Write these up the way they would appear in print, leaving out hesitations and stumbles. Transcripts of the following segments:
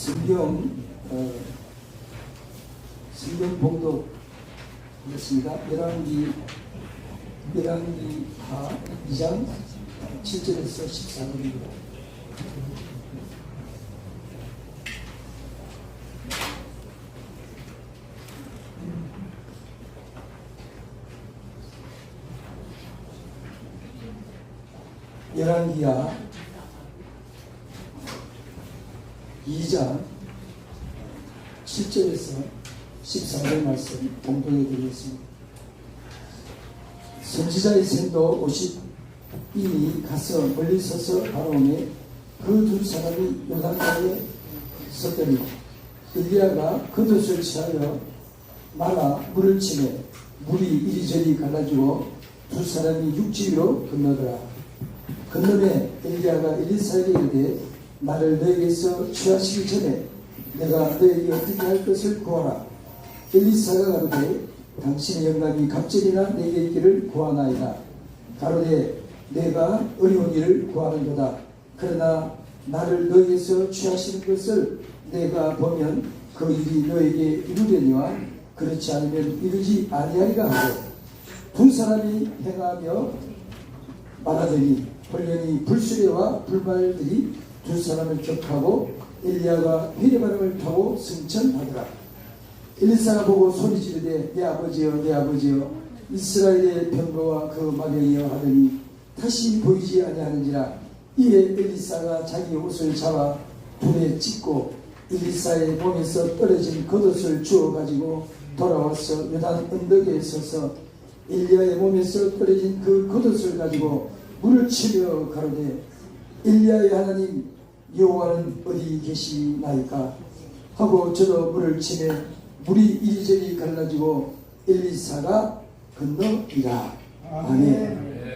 성경 성경 봉독 하겠습니다. 열왕기하 2장 7절에서 14절입니다. 열왕기하 2장 7절에서 14절 말씀 봉독해 드리겠습니다. 선지자의 생도 50인이 가서 멀리 서서 바라오매 그 두 사람이 요단강에 섰더니 엘리야가 겉옷을 취하여 말아 물을 치매 물이 이리저리 갈라지고 두 사람이 육지 위로 건너더라. 건너매 엘리야가 엘리사에게 이르되 나를 너에게서 취하시기 전에 내가 너에게 어떻게 할 것을 구하라. 엘리사가 가로되 당신의 영감이 갑절이나 내게 있기를 구하나이다. 가로되 내가 어려운 일을 구하는도다. 그러나 나를 너에게서 취하시는 것을 내가 보면 그 일이 너에게 이루려니와 그렇지 않으면 이루지 아니하리라 하고 두 사람이 행하며 말하더니 홀련히 불수레와 불발들이 두 사람을 격하고 엘리야가 회리바람을 타고 승천하더라. 엘리사가 보고 소리 지르되 내 아버지여 내 아버지여 이스라엘의 병거와 그 마병이여 하더니 다시 보이지 아니하는지라. 이에 엘리사가 자기 옷을 잡아 불에 찢고 엘리사의 몸에서 떨어진 겉옷을 주워 가지고 돌아와서 요단 언덕에 서서 엘리야의 몸에서 떨어진 그 겉옷을 가지고 물을 치며 가로되 엘리야의 하나님 여호와는 어디 계시나이까 하고 저도 물을 치매 물이 이리저리 갈라지고 엘리사가 건너이라. 아멘.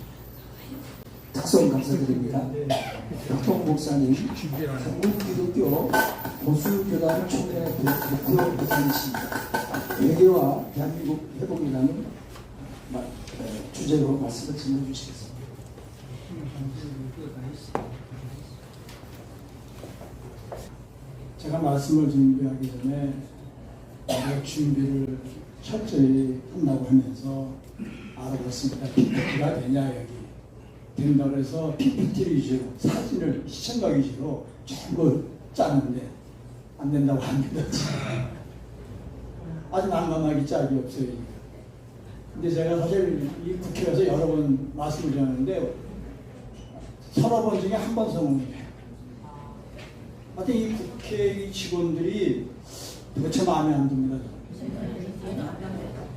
특성 감사드립니다. 박동 목사님, 한국기독교 보수교단 총회 대표 목사님이십니다. 외교와 대한민국 회복이라는 주제로 말씀을 전해주시겠습니다. 제가 말씀을 준비하기 전에 준비를 철저히 한다고 하면서 알아봤습니다. PPT가 되냐 여기 된다고 해서 PPT 위주로 사진을 시청각 위주로 전부 짜는데 안 된다고 합니다. 아주 난감하기 짝이 없어요. 근데 제가 사실 이 국회에서 여러 번 말씀을 드렸는데 서너 번 중에 한 번 성공이에요. 하여튼 이 국회 직원들이 도대체 마음에 안 듭니다.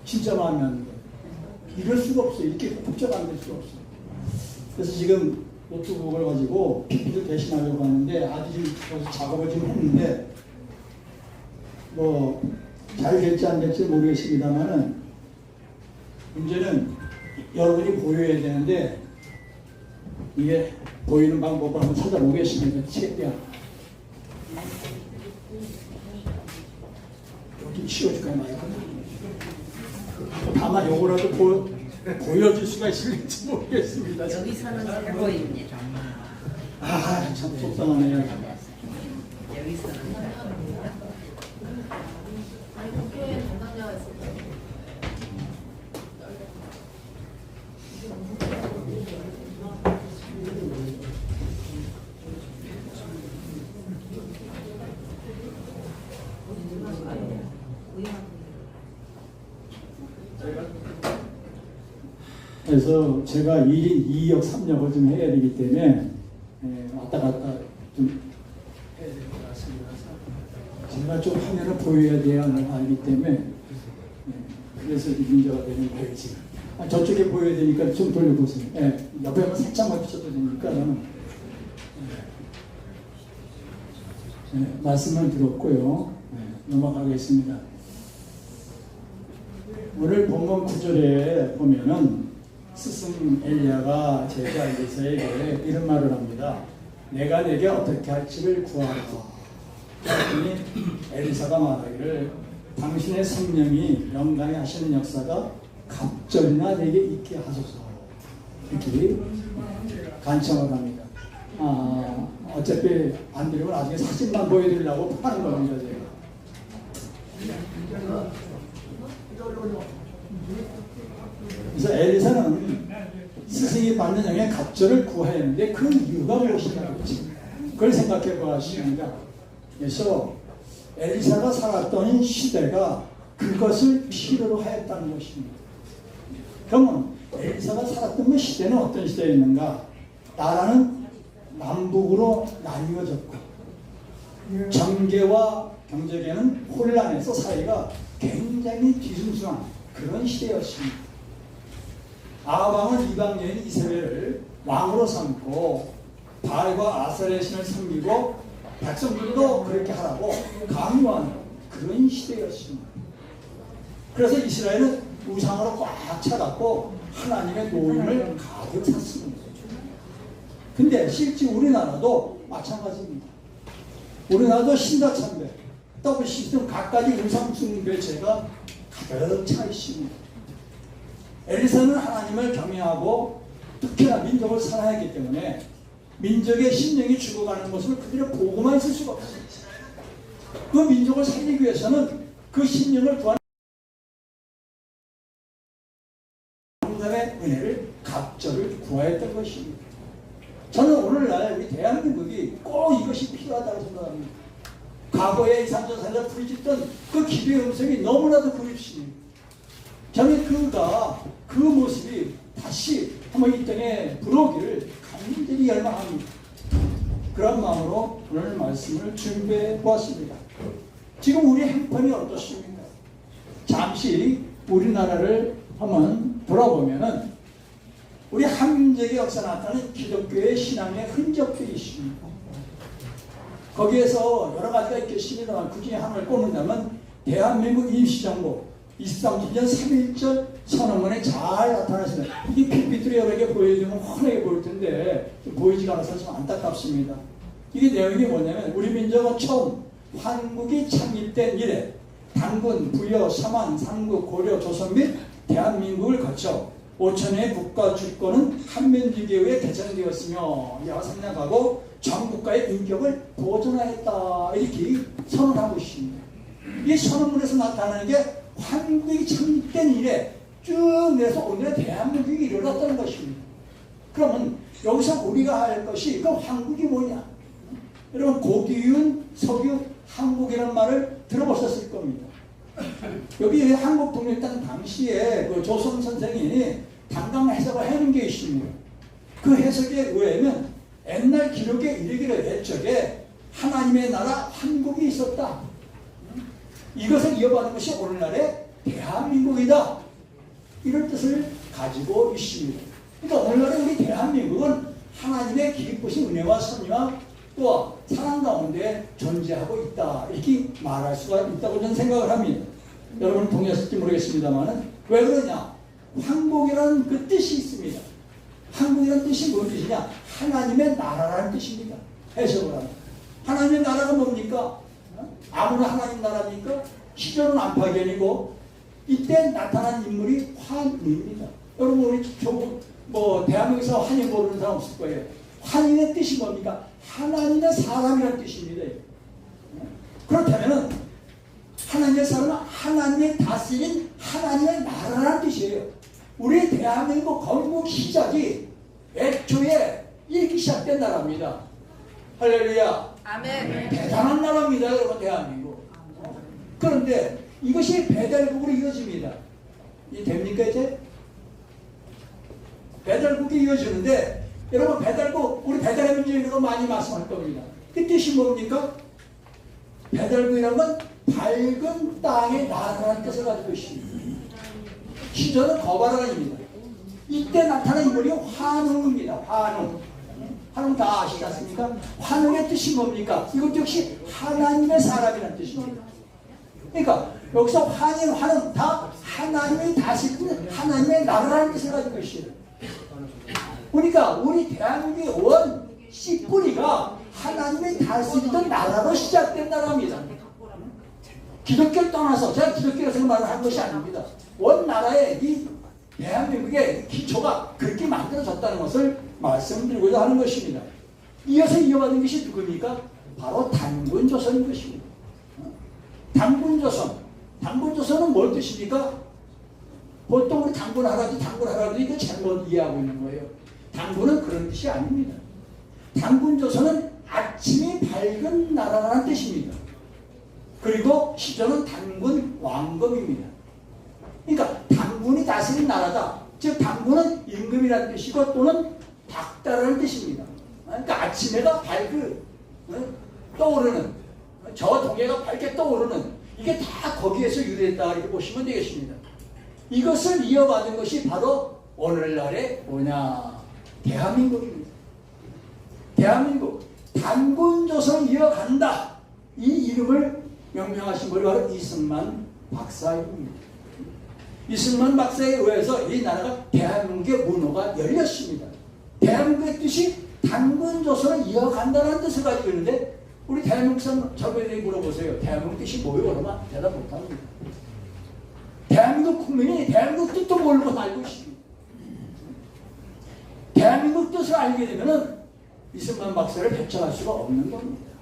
진짜 마음에 안 들어요. 이럴 수가 없어요. 이렇게 복잡 안 될 수가 없어요. 그래서 지금 노트북을 가지고 PPT를 대신하려고 하는데 아직 지금 작업을 좀 했는데 뭐 잘 될지 안 될지 모르겠습니다만은 문제는 여러분이 보여야 되는데 이게 보이는 방법을 한번 찾아보겠습니다. 최대한 좀 치워줄까요? 마이크? 다만 요거라도 보여줄 수가 있을지 모르겠습니다. 여기서는 잘 보입니다. 아, 참 속상하네요. 여기서는 잘 보입니다. 아니 국회 담당자가 있을 때 그래서 제가 1인 2역 3역을 좀 해야 되기 때문에 왔다 갔다 좀 해야 될 것 같습니다. 제가 좀 화면을 보여야 돼야 알기 때문에 그래서 이 문제가 되는 거예요 지금. 저쪽에 보여야 되니까 좀 돌려보세요. 옆에만 살짝만 비춰도 되니까 말씀을 들었고요. 넘어가겠습니다. 오늘 본문 9절에 보면은 스승 엘리야가 제자 엘리사에게 이런 말을 합니다. 내가 내게 어떻게 할지를 구하라. 그랬더니 엘리사가 말하기를 당신의 성령이 영광에 하시는 역사가 갑절이나 내게 있게 하소서. 이렇게 간청을 합니다. 어차피 안 드리고 나중에 사진만 보여드리려고 하는 겁니다. 제가. 그래서 엘리사는 스승이 받는 영의 갑절을 구하였는데 그 이유가 무엇이냐고 그걸 생각해 보았습니다. 그래서 엘리사가 살았던 시대가 그것을 필요로 하였다는 것입니다. 그러면 엘리사가 살았던 그 시대는 어떤 시대였는가? 나라는 남북으로 나뉘어졌고 정계와 경제계는 혼란해서 사회가 굉장히 뒤숭숭한 그런 시대였습니다. 아합 왕은 이방 여인 이세벨을 왕으로 삼고 바알과 아세라의 신을 섬기고 백성들도 그렇게 하라고 강요하는 그런 시대였습니다. 그래서 이스라엘은 우상으로 꽉 차갖고 하나님의 노임을 가득 찼습니다. 근데 실제 우리나라도 마찬가지입니다. 우리나라도 신다참배, 더블 시스템 각가지 우상 숭배체가 가득 차 있습니다. 엘리사는 하나님을 경외하고 특히나 민족을 사랑했기 때문에 민족의 심령이 죽어가는 모습을 그대로 보고만 있을 수가 없습니다. 그 민족을 살리기 위해서는 그 심령을 구하는 하나님의 은혜를 갑절을 구하였던 것입니다. 저는 오늘날 우리 대한민국이 꼭 이것이 필요하다고 생각합니다. 과거에 이산조사에서 부르짖던 그 기도의 음성이 너무나도 그립습니다. 저는 그 모습이 다시 한번 이 땅에 불어오기를 간절히 열망합니다. 그런 마음으로 오늘 말씀을 준비해 보았습니다. 지금 우리 형편이 어떻습니까? 잠시 우리나라를 한번 돌아보면은 우리 한민족의 역사에 나타나는 기독교의 신앙의 흔적들이 있습니다. 거기에서 여러 가지가 있겠습니다만 그 중에 하나를 꼽는다면 대한민국 임시정부 23년 3.1절 선언문에 잘 나타났습니다. 이 PPT로 여러분에게 보여주면 환하게 보일 텐데 보이지가 않아서 좀 안타깝습니다. 이게 내용이 뭐냐면 우리 민족은 처음 한국이 창립된 이래 단군, 부여, 서만, 삼국, 고려, 조선 및 대한민국을 거쳐 5천의 국가 주권은 한민족에 의해 개정되었으며 이와 생략하고 전 국가의 인격을 보존하였다 이렇게 선언하고 있습니다. 이 선언문에서 나타나는 게 한국이 창립된 이래 쭉 내서 오늘의 대한민국이 일어났다는 것입니다. 그러면 여기서 우리가 할 것이 그 한국이 뭐냐? 여러분 고기윤, 석유, 한국이라는 말을 들어보셨을 겁니다. 여기 한국독립당 당시에 그 조선 선생이 당당 해석을 해놓은 게 있습니다. 그 해석에 의하면 옛날 기록에 이르기를 옛적에 하나님의 나라 한국이 있었다. 이것을 이어받는 것이 오늘날의 대한민국이다. 이런 뜻을 가지고 있습니다. 그러니까 오늘날의 우리 대한민국은 하나님의 기쁘신 은혜와 섭리와 또 사랑 가운데 존재하고 있다. 이렇게 말할 수가 있다고 저는 생각을 합니다. 여러분 동의하실지 모르겠습니다만 왜 그러냐? 한국이라는 그 뜻이 있습니다. 한국이라는 뜻이 무슨 뜻이냐? 하나님의 나라라는 뜻입니다. 해석을 하면 하나님의 나라가 뭡니까? 아무나 하나님 나라입니까? 시조는 안팎이고 이때 나타난 인물이 환입니다. 여러분 우리 대한민국에서 환인 모르는 사람 없을 거예요. 환인의 뜻이 뭡니까? 하나님의 사람이라는 뜻입니다. 그렇다면 하나님의 사람은 하나님의 다스린 하나님의 나라라는 뜻이에요. 우리 대한민국 건국 시작이 애초에 이렇게 시작된 나라입니다. 할렐루야. 아멘. 대단한 나라입니다, 여러분 대한민국. 그런데 이것이 배달국으로 이어집니다. 이 됩니까 이제? 배달국이 이어지는데 여러분 배달국 우리 배달의 민족이라고 많이 말씀할 겁니다. 그 뜻이 뭡니까? 배달국이라는 건 밝은 땅의 나라라는 뜻을 가지고 있습니다. 시조는 거바란입니다. 이때 나타난 인물이 환웅입니다. 환웅 다 아시지 않습니까? 환웅의 뜻이 뭡니까? 이것 역시 하나님의 사람이라는 뜻입니다. 그러니까 여기서 환웅 다 하나님의 다스리는 하나님의 나라라는 뜻을 가지고 있어요. 그러니까 우리 대한민국의 원 씨뿌리가 하나님의 다스리던 나라로 시작된 나라입니다. 기독교를 떠나서 제가 기독교에서 말을 한 것이 아닙니다. 원 나라의 이 대한민국의 기초가 그렇게 만들어졌다는 것을 말씀드리고자 하는 것입니다. 이어서 이어받은 것이 누굽니까? 바로 단군조선인 것입니다. 단군조선. 단군조선은 뭘 뜻입니까? 보통 우리 당군하라도 이거 잘못 이해하고 있는 거예요. 당군은 그런 뜻이 아닙니다. 단군조선은 아침이 밝은 나라라는 뜻입니다. 그리고 시조는 단군 왕검입니다. 그러니까 단군이 다스린 나라다. 즉 단군은 임금이라는 뜻이고 또는 박다라는 뜻입니다. 그러니까 아침에가 떠오르는, 저 동해가 밝게 떠오르는, 이게 다 거기에서 유래했다 이렇게 보시면 되겠습니다. 이것을 이어받은 것이 바로 오늘날의 뭐냐? 대한민국입니다. 대한민국 단군조선을 이어간다. 이 이름을 명명하신 분이 바로 이승만 박사입니다. 이승만 박사에 의해서 이 나라가 대한민국의 문호가 열렸습니다. 대한민국의 뜻이 단군조선을 이어간다는 뜻을 가지고 있는데 우리 대한민국 사람 저분들이 물어보세요. 대한민국 뜻이 뭐예요? 그러면 대답 못합니다. 대한민국 국민이 대한민국 뜻도 모르고 알고 있습니다. 대한민국 뜻을 알게 되면은 이승만 박사를 배척할 수가 없는 겁니다.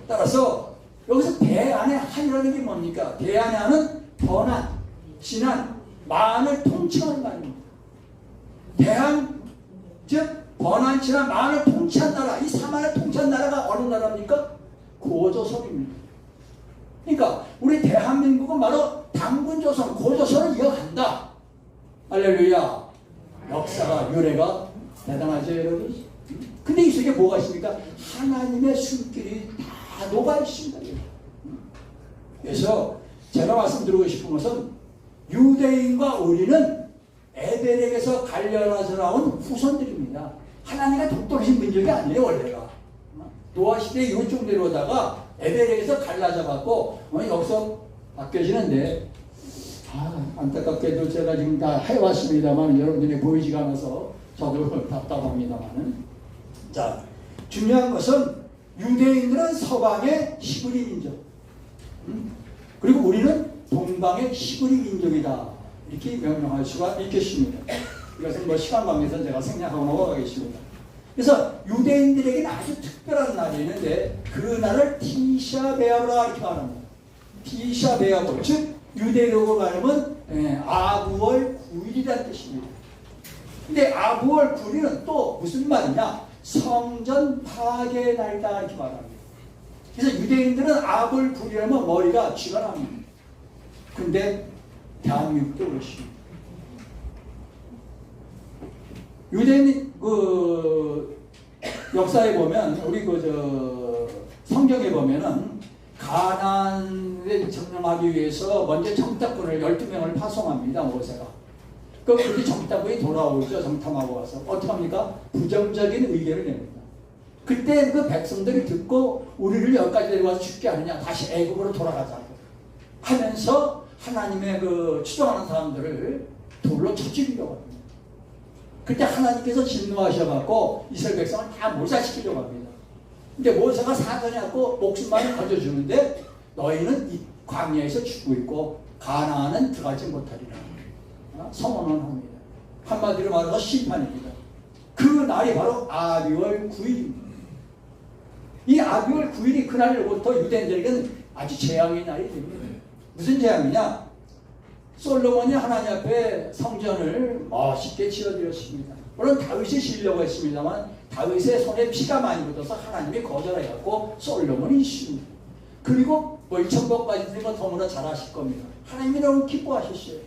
따라서 여기서 대안의 한이라는 게 뭡니까? 대안의 한은 번안, 진안, 만을 통치하는 말입니다. 대안, 즉 번안, 진안, 만을 통치한 나라, 이 사만을 통치한 나라가 어느 나라입니까? 고조선입니다. 그러니까 우리 대한민국은 바로 단군조선, 고조선을 이어간다. 할렐루야. 역사가, 유래가 대단하죠, 여러분? 근데 이 속에 뭐가 있습니까? 하나님의 손길이 다 녹아 있습니다. 그래서 제가 말씀드리고 싶은 것은 유대인과 우리는 에벨에게서 갈려나서 나온 후손들입니다. 하나님과 독도르신 민족이 아니에요, 원래가. 노아 시대 이쪽 내려오다가 에벨에게서 갈라져갖고 여기서 바뀌어지는데 안타깝게도 제가 지금 다 해왔습니다만 여러분들이 보이지가 않아서 저도 답답합니다만은. 자, 중요한 것은 유대인들은 서방의 히브리 민족, 그리고 우리는 동방의 히브리 민족이다. 이렇게 명명할 수가 있겠습니다. 이것은 뭐 시간 관계에서 제가 생략하고 넘어가겠습니다. 그래서 유대인들에게는 아주 특별한 날이 있는데 그 날을 티샤베아브라 이렇게 말합니다. 티샤베아브, 즉 유대교로 말하면 아부월 9일이라는 뜻입니다. 근데 아부월 9일은 또 무슨 말이냐? 성전 파괴의 날이다 이렇게 말합니다. 그래서 유대인들은 아부월 9일이라면 머리가 쥐가 납니다. 근데 대한민국도 그렇습니다. 유대인 역사에 보면 우리 성경에 보면은 가나안을 점령하기 위해서 먼저 정탐꾼을 12명을 파송합니다. 모세가. 그렇게 정탐꾼이 돌아오죠. 정탐하고 와서 어떻게 합니까? 부정적인 의견을 냅니다. 그때 그 백성들이 듣고 우리를 여기까지 데려와서 죽게 하느냐, 다시 애국으로 돌아가자고 하면서 하나님의 추종하는 사람들을 돌로 쳐 죽이려고 합니다. 그때 하나님께서 진노하셔갖고 이스라엘 백성을 다 몰살시키려고 합니다. 근데 모세가 사전해갖고 목숨만을 건져주는데 너희는 이 광야에서 죽고 있고 가나안은 들어가지 못하리라 선언을 합니다. 한마디로 말해서 심판입니다. 그 날이 바로 아비월 9일입니다. 이 아비월 9일이 그날로부터 유대인들에게는 아주 재앙의 날이 됩니다. 무슨 재앙이냐? 솔로몬이 하나님 앞에 성전을 멋있게 지어드렸습니다. 물론 다윗이 지으려고 했습니다만 다윗의 손에 피가 많이 묻어서 하나님이 거절해갖고 솔로몬이 있습니다. 그리고 멀청법까지 드린 건 너무나 잘하실 겁니다. 하나님이 너무 기뻐하셨어요.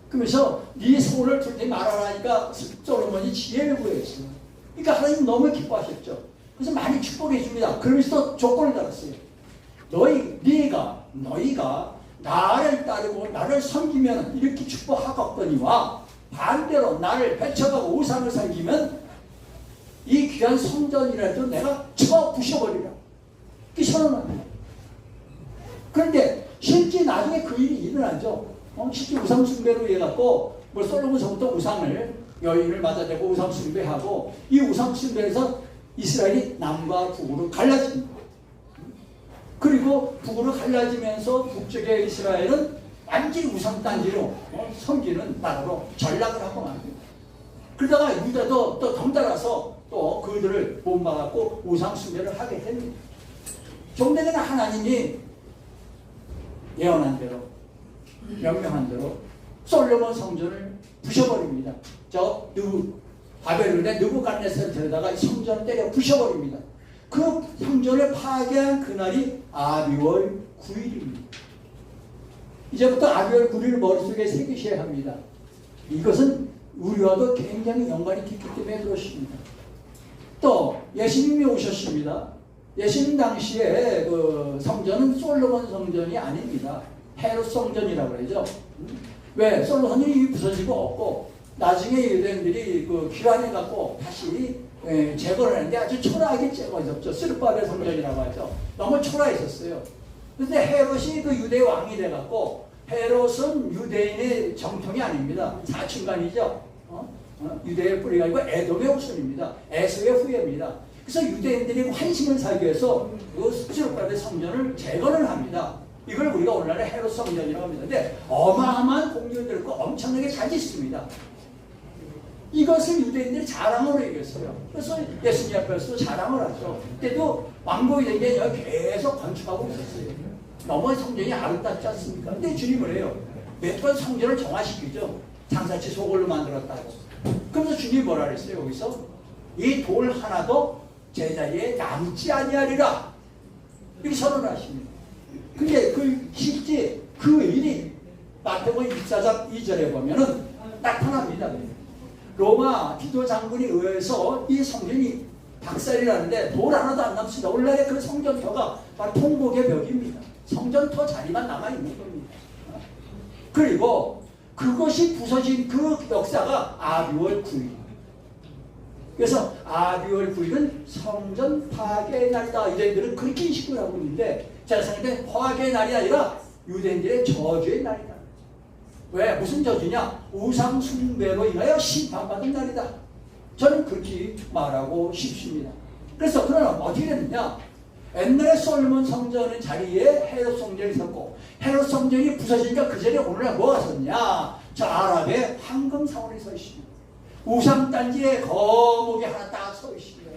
그러면서 네 손을 들지 말아라니까 솔로몬이 지혜를 구했어요. 그러니까 하나님 너무 기뻐하셨죠. 그래서 많이 축복해 줍니다. 그러면서 조건을 달았어요. 너희가 나를 따르고 나를 섬기면 이렇게 축복하겠거니와 반대로 나를 배척하고 우상을 섬기면 이 귀한 성전이라도 내가 쳐 부셔버리라. 이렇게 선언합니다. 그런데 실제 나중에 그 일이 일어나죠. 실제 우상 숭배로 해갖고 솔로몬서부터 우상을 여인을 맞아대고 우상 숭배하고 이 우상 숭배에서 이스라엘이 남과 북으로 갈라집니다. 그리고 북으로 갈라지면서 북쪽의 이스라엘은 완전히 우상단지로 섬기는 나라로 전락을 하고 맙니다. 그러다가 유다도 또 덩달아서 또 그들을 본받았고 우상 숭배를 하게 됩니다. 좀 전에는 하나님이 예언한 대로 명령한 대로 솔로몬 성전을 부셔버립니다. 바벨론의 느부갓네살 데려다가 성전을 때려 부셔버립니다. 그 성전을 파괴한 그날이 아비월 9일입니다. 이제부터 아비월 9일을 머릿속에 새기셔야 합니다. 이것은 우리와도 굉장히 연관이 깊기 때문에 그렇습니다. 또 예수님이 오셨습니다. 예수님 당시에 그 성전은 솔로몬 성전이 아닙니다. 헤롯 성전이라고 그러죠. 왜? 솔로몬이 이미 부서지고 없고 나중에 유대인들이 그 귀환해 갖고 다시 제거를 하는데 아주 초라하게 제거했었죠. 스룹바벨 성전이라고 하죠. 너무 초라했었어요. 그런데 헤롯이 그 유대 왕이 돼 갖고 헤롯은 유대인의 정통이 아닙니다. 사춘간이죠. 유대의 뿌리가 아니고 에돔의 후손입니다. 에서의 후예입니다. 그래서 유대인들이 환심을 사기 위해서 그 스룹바벨 성전을 제거를 합니다. 이걸 우리가 오늘날의 헤롯 성전이라고 합니다. 근데 어마어마한 공력이 들고 엄청나게 잘 짓습니다. 이것을 유대인들이 자랑으로 얘기했어요. 그래서 예수님 앞에서 자랑을 하죠. 그때도 왕복이 된 게 아니라 계속 건축하고 있었어요. 너무 성전이 아름답지 않습니까? 근데 주님을 해요. 몇 번 성전을 정화시키죠. 장사치 소굴로 만들었다고. 그래서 주님이 뭐라 그랬어요? 여기서 이 돌 하나도 제자리에 남지 아니하리라. 이렇게 선언을 하십니다. 근데 그 실제 그 일이 마태복음 24장 2절에 보면은 나타납니다. 로마 디도 장군에 의해서 이 성전이 박살이 나는데 돌 하나도 안 남습니다. 오늘날의 그 성전터가 바로 통곡의 벽입니다. 성전터 자리만 남아있는 겁니다. 그리고 그것이 부서진 그 역사가 아비월 9일. 그래서 아비월 9일은 성전 파괴의 날이다. 유대인들은 그렇게 인식을 하고 있는데 제가 생각할 때 파괴의 날이 아니라 유대인들의 저주의 날이다. 왜? 무슨 저주냐? 우상 숭배로 인하여 심판받은 날이다. 저는 그렇게 말하고 싶습니다. 그래서 그러나 어떻게 됐느냐? 옛날에 솔로몬 성전의 자리에 헤롯 성전이 있었고 헤롯 성전이 부서지니까 그 자리에 오늘날 뭐가 섰냐? 저 아랍의 황금 사원이 서 있습니다. 우상 단지에 거목이 하나 딱 서 있습니다.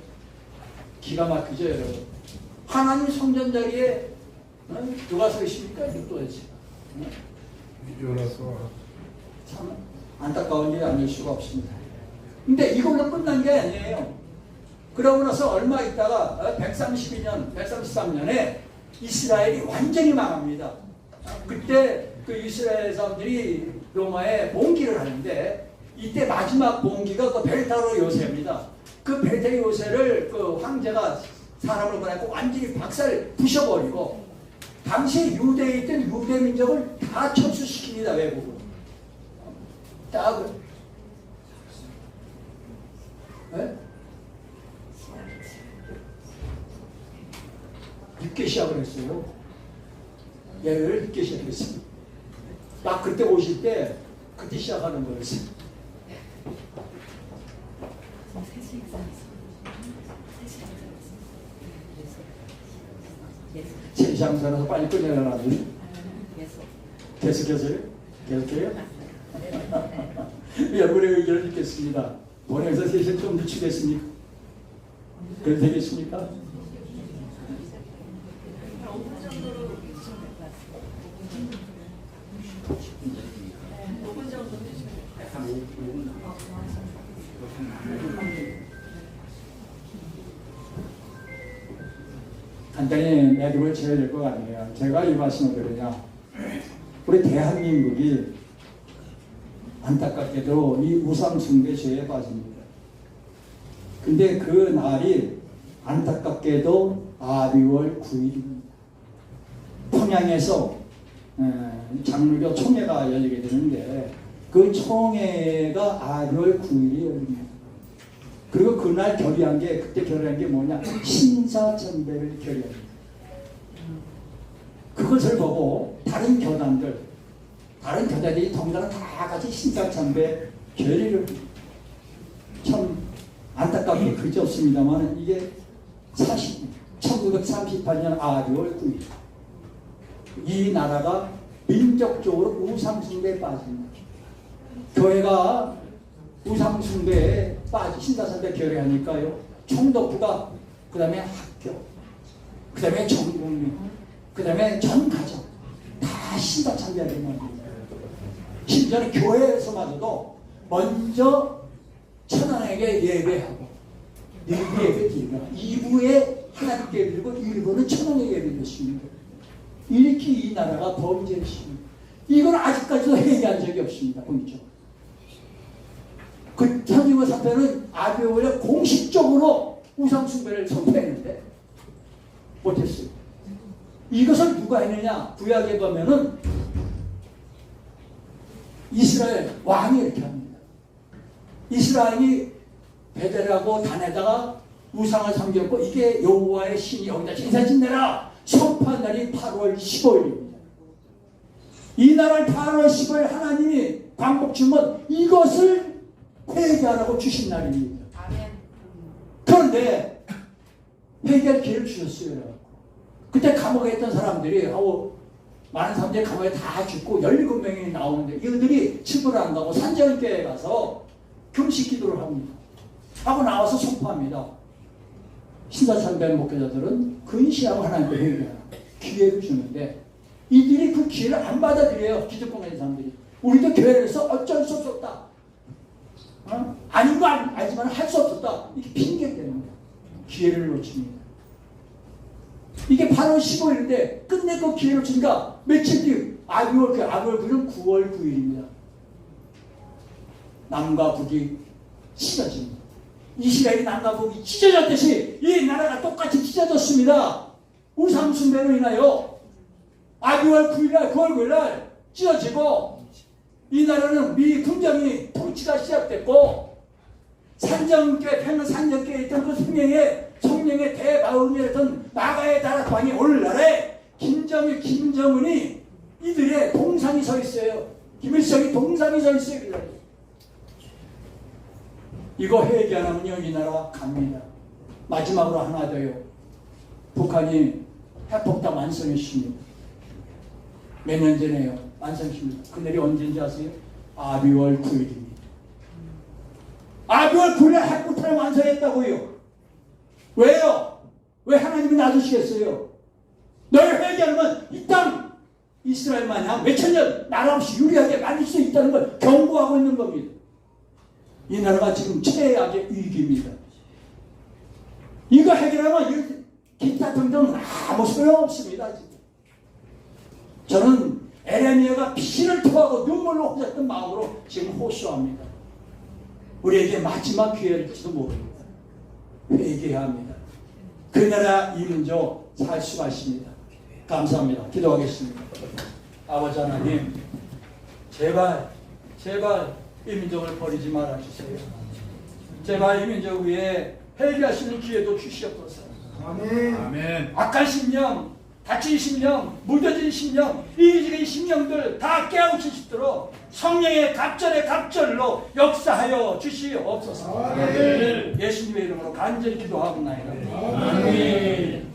기가 막히죠, 여러분? 하나님 성전 자리에 누가 서 있습니까? 도대체. 참 안타까운 일이 아닐 수가 없습니다. 근데 이걸로 끝난 게 아니에요. 그러고 나서 얼마 있다가 132년, 133년에 이스라엘이 완전히 망합니다. 그때 그 이스라엘 사람들이 로마에 봉기를 하는데 이때 마지막 봉기가 그 벨타로 요새입니다. 그 벨타 요새를 그 황제가 사람을 보내고 완전히 박살 부셔버리고 당시 유대에 있던 유대 민족을 다 철수시킵니다. 외국으로. 딱 늦게 시작을 했어요. 예를 늦게 시작했습니다. 딱 그때 오실 때 그때 시작하는 거였어요. 제 장사라서 빨리 끝내려고 계속해서요? 계속해요? 여러분의 의견을 듣겠습니다. 본회에서 3시에 좀 늦추겠습니까? 그래도 되겠습니까? 간단히 내립을 쳐야 될 것 같네요. 제가 이 말씀을 드리냐, 우리 대한민국이 안타깝게도 이 우상숭배 죄에 빠집니다. 근데 그 날이 안타깝게도 아비월 9일입니다. 평양에서 장로교 총회가 열리게 되는데 그 총회가 아비월 9일이 열립니다. 그리고 그날 결의한 게, 그때 결의한 게 뭐냐? 신사참배를 결의합니다. 그것을 보고 다른 교단들이 덩달아 다 같이 신사참배 결의를, 참 안타깝게 그렇지 없습니다만 이게 사실 1938년 아비월 9일 이 나라가 민족적으로 우상숭배에 빠집니다. 교회가 우상숭배에 빠지 신사삼배 결의하니까요. 총독부가 그 다음에 학교, 그 다음에 전 국민, 그 다음에 전 가정 다 신사참배하는 겁니다. 심지어는 교회에서마저도 먼저 천왕에게 예배하고 2부에 하나님께 예배드리고 1부는 천왕에게 예배드렸습니다. 이렇게 이 나라가 범죄를 심습니다. 이건 아직까지도 회개한 적이 없습니다. 보이죠? 그 선지고 사태는 아비오에 공식적으로 우상숭배를 선포했는데 못했어요. 이것을 누가 했느냐? 구약에 보면은 이스라엘 왕이 이렇게 합니다. 이스라엘이 베델하고 단에다가 우상을 섬겼고 이게 여호와의 신이 여기다 제사 지내라 선포한 날이 8월 15일입니다. 이날을 8월 15일 하나님이 광복 주면 이것을 회개하라고 주신 날입니다. 아멘. 그런데 회개할 기회를 주셨어요. 그때 감옥에 있던 사람들이 많은 사람들이 감옥에 다 죽고 17명이 나오는데 이들이 집을 안 가고 산정교회에 가서 금식 기도를 합니다. 하고 나와서 선포합니다. 신사참배 목회자들은 근시하고 하나님께 회개하라 기회를 주는데 이들이 그 기회를 안 받아들여요. 기득권의 사람들이. 우리도 교회에서 어쩔 수 없었다. 아닌 거 알지만 할 수 없었다. 이게 핑계가 되는 거야. 기회를 놓칩니다. 이게 8월 15일인데 끝내 그 기회를 주니까 며칠 뒤 아비월 9일은 9월 9일입니다. 남과 북이 찢어집니다. 이스라엘이 남과 북이 찢어졌듯이 이 나라가 똑같이 찢어졌습니다. 우상숭배로 인하여 아비월 9일날 9월 9일날 찢어지고 이 나라는 미 궁정이 통치가 시작됐고 산정교회 팽은 산정교회에 있던 그 성령의 대마음이었던 마가의 다락방이 오늘날에 김정은이 이들의 동상이 서 있어요. 김일성이 동상이 서 있어요. 이거 회개 안 하면요 이 나라 갑니다. 마지막으로 하나 더요. 북한이 핵폭탄 완성했습니다. 몇 년 전에요. 완성했습니다. 그날이 언제인지 아세요? 아비월 9일입니다. 아비월 9일에 핵폭탄을 완성했다고요. 왜요? 왜 하나님이 놔두시겠어요? 너희 회개하면 이 땅 이스라엘 마냥 몇천 년 나라 없이 유리하게 만들 수 있다는 걸 경고하고 있는 겁니다. 이 나라가 지금 최악의 위기입니다. 이거 해결하면 기타 등등 아무 소용없습니다. 지금. 저는 에레미야가 피를 토하고 눈물로 흘렸던 마음으로 지금 호소합니다. 우리에게 마지막 기회일지도 모릅니다. 회개해야 합니다. 그 나라 이 민족 살 수가 있습니다. 감사합니다. 기도하겠습니다. 아버지 하나님, 제발 이 민족을 버리지 말아주세요. 제발 이 민족 위에 회개할 수 있는 기회도 주시옵소서. 아멘. 악한 심령, 다친 심령, 무뎌진 심령, 이기적인 심령들 다 깨우치시도록 성령의 갑절로 역사하여 주시옵소서. 예수님의 이름으로 간절히 기도하옵나이다. 아멘.